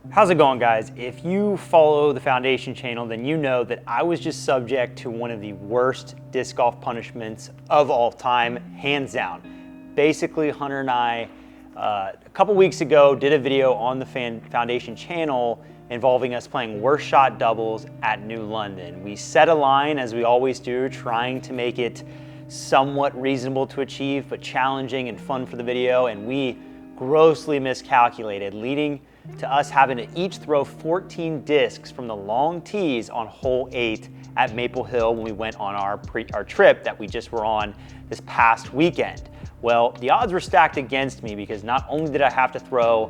How's it going, guys? If you follow the Foundation channel, then you know that I was just subject to one of the worst disc golf punishments of all time, hands down. Basically, Hunter and I, a couple weeks ago, did a video on the Foundation channel involving us playing worst shot doubles at New London. We set a line, as we always do, trying to make it somewhat reasonable to achieve, but challenging and fun for the video, and we grossly miscalculated, leading to us having to each throw 14 discs from the long tees on hole 8 at Maple Hill when we went on our trip that we just were on this past weekend. Well, the odds were stacked against me because not only did I have to throw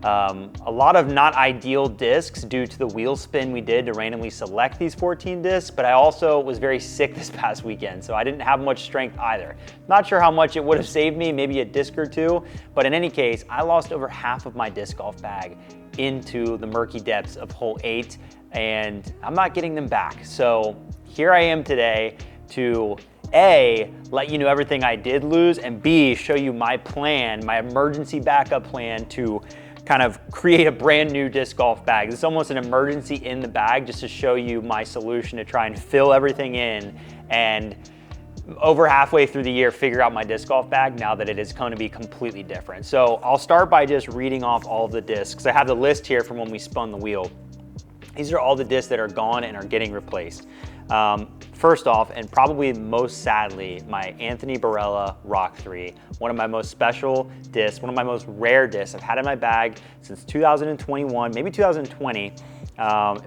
a lot of not ideal discs due to the wheel spin we did to randomly select these 14 discs, but I also was very sick this past weekend, so I didn't have much strength either. Not sure how much it would have saved me, maybe a disc or two, but in any case, I lost over half of my disc golf bag into the murky depths of hole 8, and I'm not getting them back. So here I am today to A, let you know everything I did lose, and B, show you my plan, my emergency backup plan to kind of create a brand new disc golf bag. It's almost an emergency in the bag just to show you my solution to try and fill everything in and over halfway through the year figure out my disc golf bag now that it is going to be completely different. So I'll start by just reading off all of the discs. I have the list here from when we spun the wheel. These are all the discs that are gone and are getting replaced. First off, and probably most sadly, my Anthony Barella Rock 3, one of my most special discs, one of my most rare discs I've had in my bag since 2021, maybe 2020. It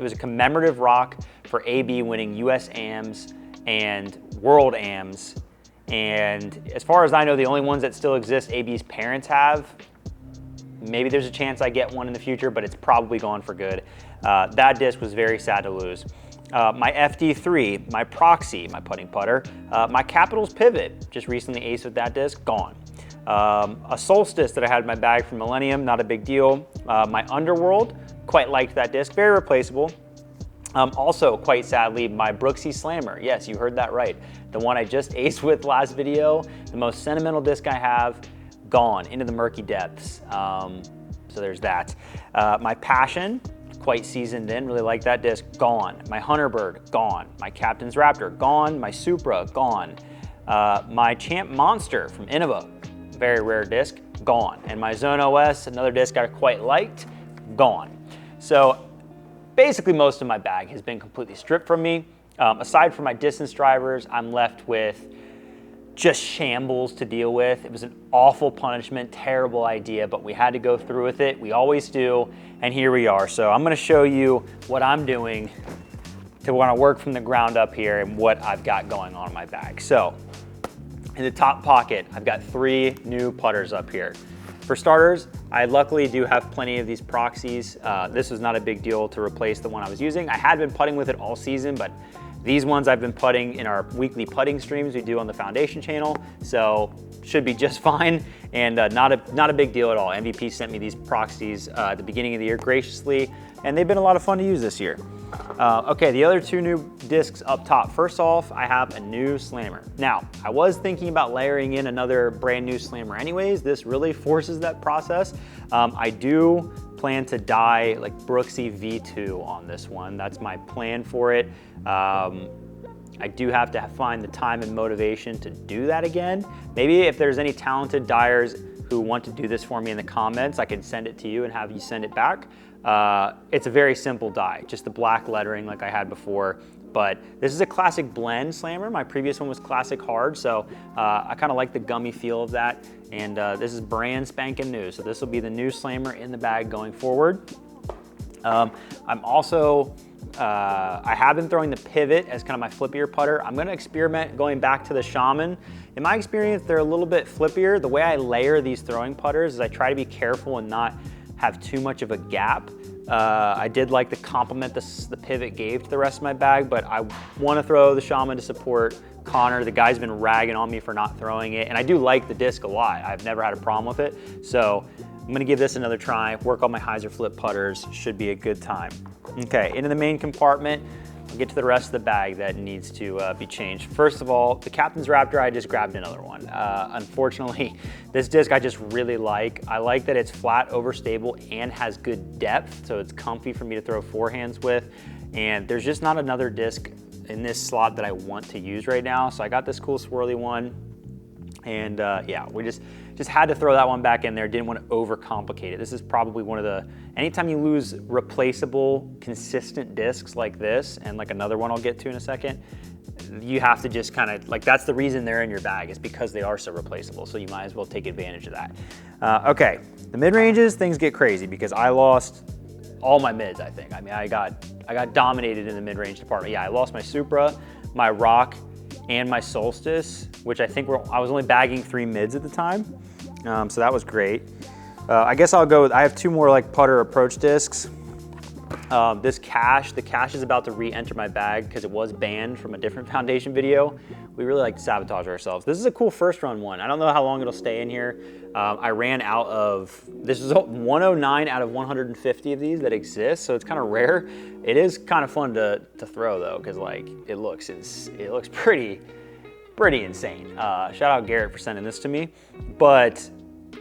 was a commemorative rock for AB winning US AMs and World AMs. And as far as I know, the only ones that still exist, AB's parents have. Maybe there's a chance I get one in the future, but it's probably gone for good. That disc was very sad to lose. My FD3, my Proxy, my putting putter, my Capitals Pivot, just recently aced with that disc, gone. A Solstice that I had in my bag from Millennium, not a big deal. My Underworld, quite liked that disc, very replaceable. Also, quite sadly, my Brooksy Slammer. Yes, you heard that right. The one I just aced with last video, the most sentimental disc I have, gone into the murky depths. So there's that. My Passion, quite seasoned in, really like that disc, gone. My Hunterbird, gone. My Captain's Raptor, gone. My Supra, gone. My Champ Monster from Innova, very rare disc, gone. And my Zone OS, another disc I quite liked, gone. So basically most of my bag has been completely stripped from me. Aside from my distance drivers, I'm left with just shambles to deal with. It was an awful punishment, terrible idea, but we had to go through with it. We always do, and here we are. So I'm gonna show you what I'm doing to wanna work from the ground up here and what I've got going on in my bag. So in the top pocket, I've got 3 new putters up here. For starters, I luckily do have plenty of these Proxies. This was not a big deal to replace the one I was using. I had been putting with it all season, but these ones I've been putting in our weekly putting streams we do on the Foundation channel, so should be just fine and not a big deal at all. MVP sent me these Proxies at the beginning of the year graciously, and they've been a lot of fun to use this year. Okay, the other 2 new discs up top. First off, I have a new Slammer. Now, I was thinking about layering in another brand new Slammer anyways. This really forces that process. I do plan to dye like Brooksy V2 on this one. That's my plan for it. I do have to find the time and motivation to do that again. Maybe if there's any talented dyers who want to do this for me in the comments, I can send it to you and have you send it back. It's a very simple dye, just the black lettering like I had before. But this is a classic blend Slammer. My previous one was classic hard, so I kind of like the gummy feel of that. And this is brand spanking new, so this will be the new Slammer in the bag going forward. I'm also, I have been throwing the Pivot as kind of my flippier putter. I'm gonna experiment going back to the Shaman. In my experience, they're a little bit flippier. The way I layer these throwing putters is I try to be careful and not have too much of a gap. I did like the compliment the Pivot gave to the rest of my bag, but I want to throw the Shaman to support Connor. The guy's been ragging on me for not throwing it, and I do like the disc a lot. I've never had a problem with it, so I'm gonna give this another try, work on my hyzer flip putters, should be a good time. Okay, into the main compartment, I'll get to the rest of the bag that needs to be changed. First of all, the Captain's Raptor, I just grabbed another one. Unfortunately, this disc I just really like. I like that it's flat, overstable, and has good depth, so it's comfy for me to throw forehands with. And there's just not another disc in this slot that I want to use right now. So I got this cool swirly one. And yeah, we just had to throw that one back in there. Didn't want to overcomplicate it. This is probably one of the, anytime you lose replaceable, consistent discs like this, and like another one I'll get to in a second, you have to just kind of, like, that's the reason they're in your bag, is because they are so replaceable. So you might as well take advantage of that. Okay, the mid-ranges, things get crazy because I lost all my mids, I think. I mean, I got dominated in the mid-range department. Yeah, I lost my Supra, my Rock, and my Solstice, which I think I was only bagging 3 mids at the time. So that was great. I guess I'll go with, I have 2 more like putter approach discs. The cache is about to re-enter my bag because it was banned from a different foundation video. We really like to sabotage ourselves. This is a cool first run one. I don't know how long it'll stay in here. I ran out of, this is 109 out of 150 of these that exist, so it's kind of rare. It is kind of fun to throw though, because like it looks pretty insane. Shout out Garrett for sending this to me, but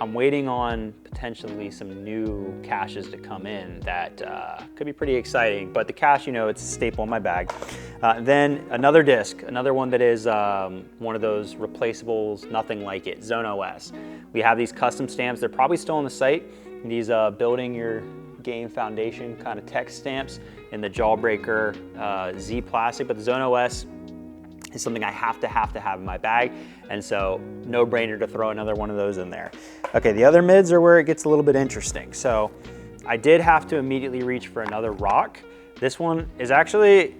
I'm waiting on potentially some new caches to come in that could be pretty exciting. But the cache, you know, it's a staple in my bag. Then another disc, another one that is one of those replaceables, nothing like it, Zone OS. We have these custom stamps. They're probably still on the site. These building your game foundation kind of text stamps in the Jawbreaker Z plastic, but the Zone OS is something I have to have in my bag, and so no brainer to throw another one of those in there. Okay, the other mids are where it gets a little bit interesting. So I did have to immediately reach for another Rock. This one is actually,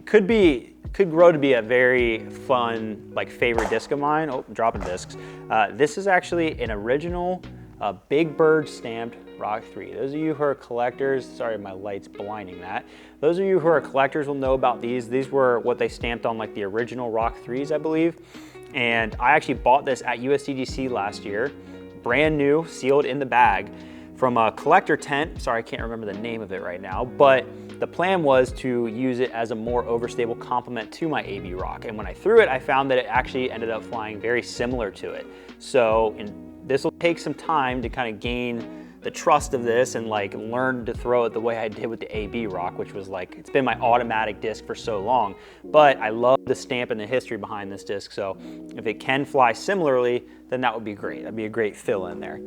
could grow to be a very fun, like, favorite disc of mine. Oh, I'm dropping discs. This is actually an original Big Bird stamped Rock 3. Those of you who are collectors, sorry my light's blinding that. Those of you who are collectors will know about these. These were what they stamped on, like, the original Rock 3s, I believe. And I actually bought this at USDGC last year, brand new, sealed in the bag, from a collector tent. Sorry, I can't remember the name of it right now, but the plan was to use it as a more overstable complement to my AB Rock. And when I threw it, I found that it actually ended up flying very similar to it. So this will take some time to kind of gain the trust of this and like learn to throw it the way I did with the AB Rock, which was like, it's been my automatic disc for so long. But I love the stamp and the history behind this disc. So if it can fly similarly, then that would be great. That'd be a great fill in there.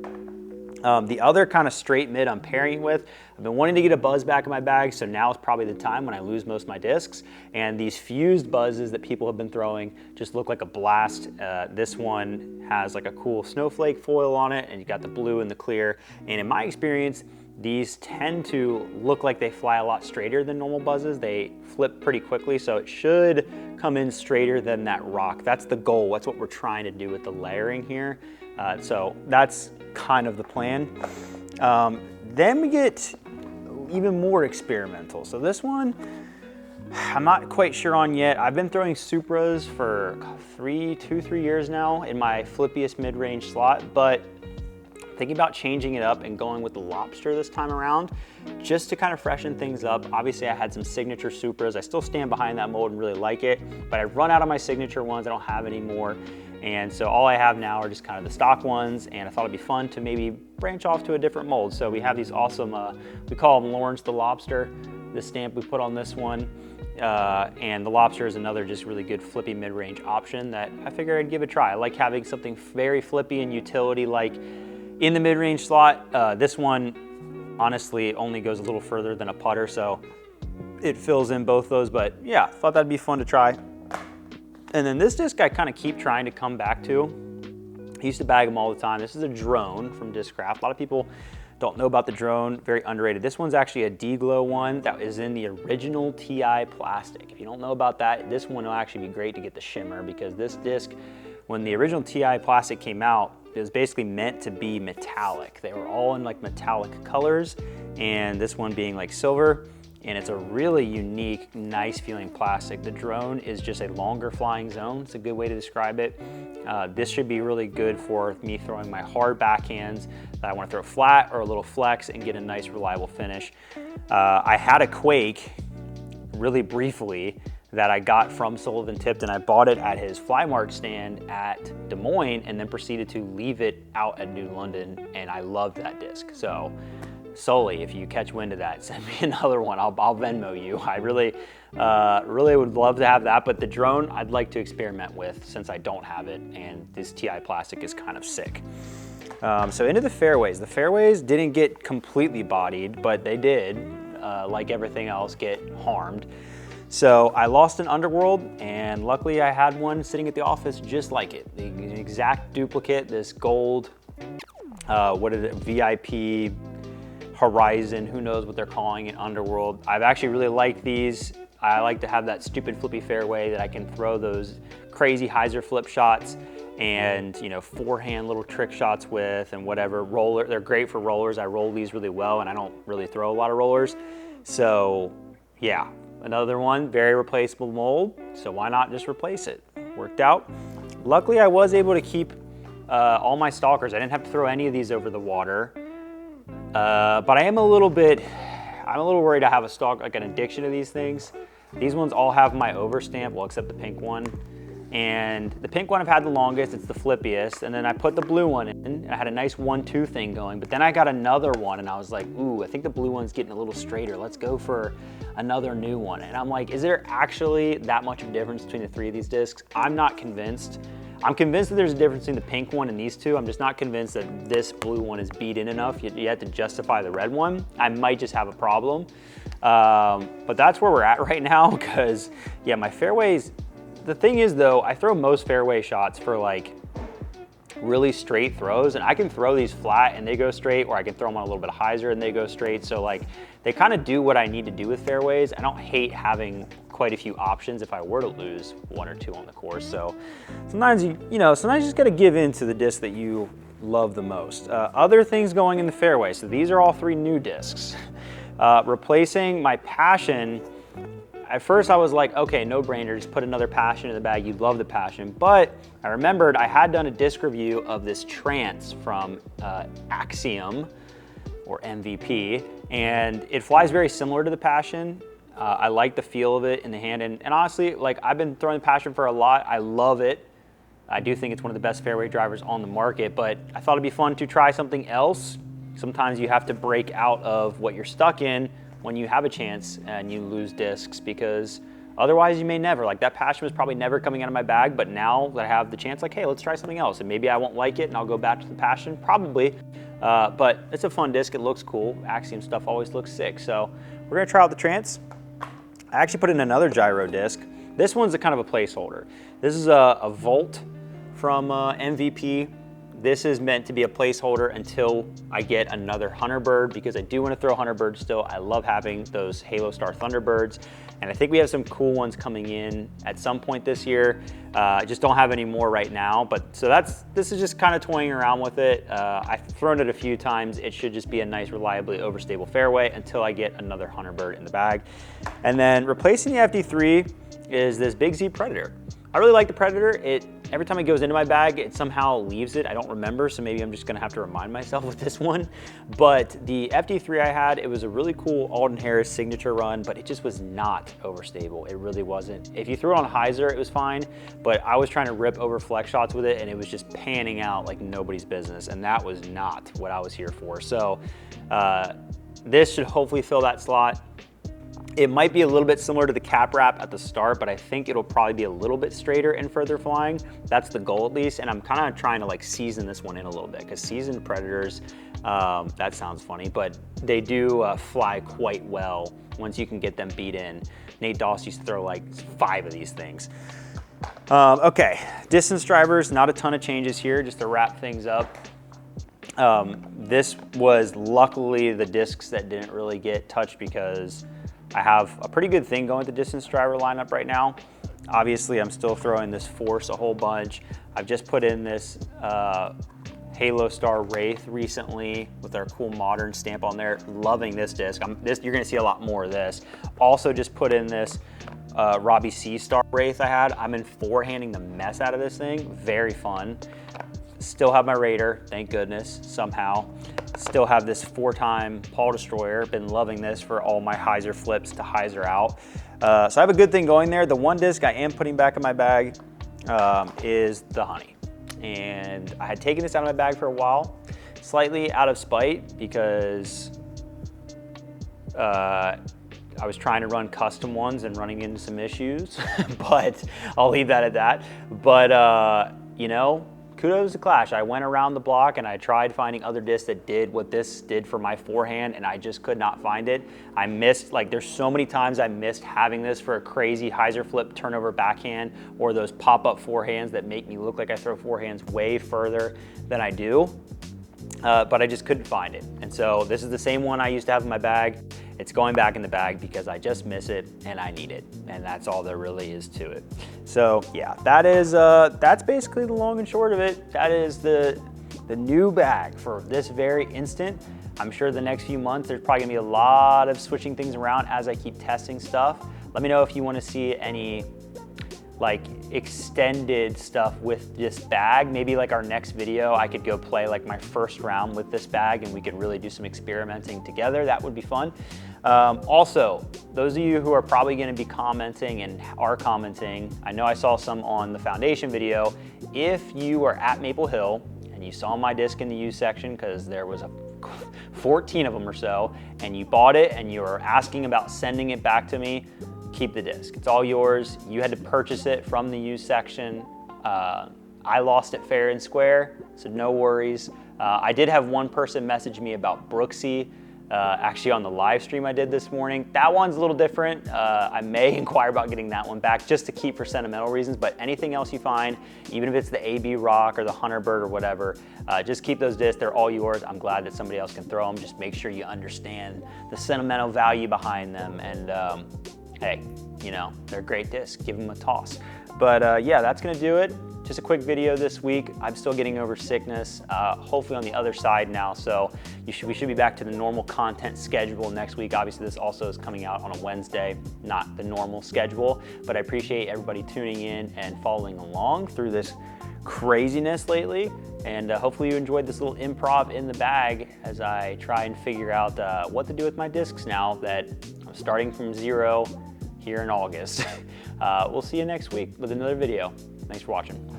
The other kind of straight mid I'm pairing with, I've been wanting to get a buzz back in my bag, so now is probably the time when I lose most of my discs. And these fused buzzes that people have been throwing just look like a blast. This one has like a cool snowflake foil on it, and you got the blue and the clear. And in my experience, these tend to look like they fly a lot straighter than normal buzzes. They flip pretty quickly, so it should come in straighter than that Rock. That's the goal. That's what we're trying to do with the layering here. So that's kind of the plan. Then we get even more experimental. So this one, I'm not quite sure on yet. I've been throwing Supras for 2-3 years now in my flippiest mid-range slot, but thinking about changing it up and going with the Lobster this time around, just to kind of freshen things up. Obviously I had some signature Supras. I still stand behind that mold and really like it, but I've run out of my signature ones. I don't have any more. And so all I have now are just kind of the stock ones, and I thought it'd be fun to maybe branch off to a different mold. So we have these awesome, we call them Lawrence the Lobster, the stamp we put on this one. And the Lobster is another just really good flippy mid-range option that I figured I'd give a try. I like having something very flippy and utility like in the mid-range slot. This one honestly only goes a little further than a putter, so it fills in both those, but yeah, thought that'd be fun to try. And then this disc I kind of keep trying to come back to. I used to bag them all the time. This is a drone from Discraft. A lot of people don't know about the drone, very underrated. This one's actually a D-Glow one that is in the original TI plastic. If you don't know about that, this one will actually be great to get the shimmer, because this disc, when the original TI plastic came out, it was basically meant to be metallic. They were all in like metallic colors, and this one being like silver. And it's a really unique, nice feeling plastic. The drone is just a longer flying zone. It's a good way to describe it. This should be really good for me throwing my hard backhands that I want to throw flat or a little flex and get a nice reliable finish. I had a Quake really briefly that I got from Sullivan Tipton. I bought it at his Fly Mark stand at Des Moines and then proceeded to leave it out at New London, and I loved that disc. So Sully, if you catch wind of that, send me another one. I'll Venmo you. I really would love to have that, but the drone I'd like to experiment with since I don't have it, and this TI plastic is kind of sick. So into the fairways. The fairways didn't get completely bodied, but they did, like everything else, get harmed. So I lost an Underworld, and luckily I had one sitting at the office just like it. The exact duplicate, this gold, what is it, VIP Horizon, who knows what they're calling it, Underworld. I've actually really liked these. I like to have that stupid flippy fairway that I can throw those crazy hyzer flip shots and, you know, forehand little trick shots with and whatever. Roller, they're great for rollers. I roll these really well, and I don't really throw a lot of rollers. So yeah, another one, very replaceable mold. So why not just replace it? Worked out. Luckily, I was able to keep all my stalkers. I didn't have to throw any of these over the water. But I am I'm a little worried I have a stalk, like an addiction to these things. These ones all have my overstamp, well, except the pink one. And the pink one I've had the longest, it's the flippiest. And then I put the blue one in, and I had a nice 1-2 thing going, but then I got another one and I was like, ooh, I think the blue one's getting a little straighter. Let's go for another new one. And I'm like, is there actually that much of a difference between the three of these discs? I'm not convinced. I'm convinced that there's a difference between the pink one and these two. I'm just not convinced that this blue one is beat in enough. You have to justify the red one. I might just have a problem. But that's where we're at right now, because yeah, my fairways, the thing is though, I throw most fairway shots for like really straight throws, and I can throw these flat and they go straight, or I can throw them on a little bit of hyzer and they go straight. So like, they kind of do what I need to do with fairways. I don't hate having quite a few options if I were to lose one or two on the course. So sometimes sometimes you just got to give in to the disc that you love the most. Other things going in the fairway. So these are all three new discs. Replacing my Passion. At first I was like, okay, no brainer, just put another Passion in the bag. You'd love the Passion. But I remembered I had done a disc review of this Trance from Axiom, or MVP, and it flies very similar to the Passion. I like the feel of it in the hand, and honestly, like, I've been throwing the Passion for a lot. I love it. I do think it's one of the best fairway drivers on the market, but I thought it'd be fun to try something else. Sometimes you have to break out of what you're stuck in when you have a chance and you lose discs, because otherwise you may never. Like, that Passion was probably never coming out of my bag, but now that I have the chance, like, hey, let's try something else. And maybe I won't like it and I'll go back to the Passion, probably. But it's a fun disc, it looks cool. Axiom stuff always looks sick. So we're gonna try out the Trance. I actually put in another gyro disc. This one's a kind of a placeholder. This is a Volt from MVP. This is meant to be a placeholder until I get another Hunterbird, because I do want to throw Hunterbird still. I love having those Halo Star Thunderbirds, and I think we have some cool ones coming in at some point this year. I just don't have any more right now, but so this is just kind of toying around with it. I've thrown it a few times. It should just be a nice, reliably overstable fairway until I get another Hunterbird in the bag. And then replacing the FD3 is this Big Z Predator. I really like the Predator. Every time it goes into my bag, it somehow leaves it. I don't remember, so maybe I'm just gonna have to remind myself with this one. But the FD3 I had, it was a really cool Alden Harris signature run, but it just was not overstable. It really wasn't. If you threw it on hyzer, it was fine, but I was trying to rip over flex shots with it, and it was just panning out like nobody's business, and that was not what I was here for. So this should hopefully fill that slot. It might be a little bit similar to the cap wrap at the start, but I think it'll probably be a little bit straighter and further flying. That's the goal, at least. And I'm kind of trying to like season this one in a little bit, because seasoned Predators, that sounds funny, but they do fly quite well once you can get them beat in. Nate Doss used to throw like 5 of these things. Okay, distance drivers, not a ton of changes here, just to wrap things up. This was luckily the discs that didn't really get touched, because I have a pretty good thing going with the distance driver lineup right now. Obviously, I'm still throwing this Force a whole bunch. I've just put in this Halo Star Wraith recently with our cool modern stamp on there. Loving this disc. You're gonna see a lot more of this. Also just put in this Robbie C Star Wraith I had. I'm in forehanding the mess out of this thing. Very fun. Still have my Raider, thank goodness, somehow. Still have this 4-time Paul Destroyer. Been loving this for all my hyzer flips to hyzer out. So I have a good thing going there. The one disc I am putting back in my bag is the Honey. And I had taken this out of my bag for a while, slightly out of spite because I was trying to run custom ones and running into some issues, but I'll leave that at that. But you know, kudos to Clash. I went around the block and I tried finding other discs that did what this did for my forehand, and I just could not find it. I missed, like, there's so many times I missed having this for a crazy hyzer flip turnover backhand, or those pop-up forehands that make me look like I throw forehands way further than I do. But I just couldn't find it. And so this is the same one I used to have in my bag. It's going back in the bag because I just miss it and I need it. And that's all there really is to it. So yeah, that is, that's basically the long and short of it. That is the new bag for this very instant. I'm sure the next few months, there's probably gonna be a lot of switching things around as I keep testing stuff. Let me know if you wanna see any like extended stuff with this bag. Maybe like our next video, I could go play like my first round with this bag and we could really do some experimenting together. That would be fun. Also, those of you who are probably gonna be commenting and are commenting, I know I saw some on the foundation video. If you are at Maple Hill and you saw my disc in the used section, because there was 14 of them or so, and you bought it and you're asking about sending it back to me, keep the disc. It's all yours. You had to purchase it from the used section. I lost it fair and square, so no worries. I did have one person message me about Brooksy, actually on the live stream I did this morning. That one's a little different. I may inquire about getting that one back just to keep for sentimental reasons, but anything else you find, even if it's the AB Rock or the Hunterbird or whatever, just keep those discs. They're all yours. I'm glad that somebody else can throw them. Just make sure you understand the sentimental value behind them. And hey, you know, they're great discs. Give them a toss. But yeah, that's gonna do it. Just a quick video this week. I'm still getting over sickness, hopefully on the other side now. So we should be back to the normal content schedule next week. Obviously this also is coming out on a Wednesday, not the normal schedule, but I appreciate everybody tuning in and following along through this craziness lately. And hopefully you enjoyed this little improv in the bag as I try and figure out what to do with my discs now that I'm starting from zero here in August. We'll see you next week with another video. Thanks for watching.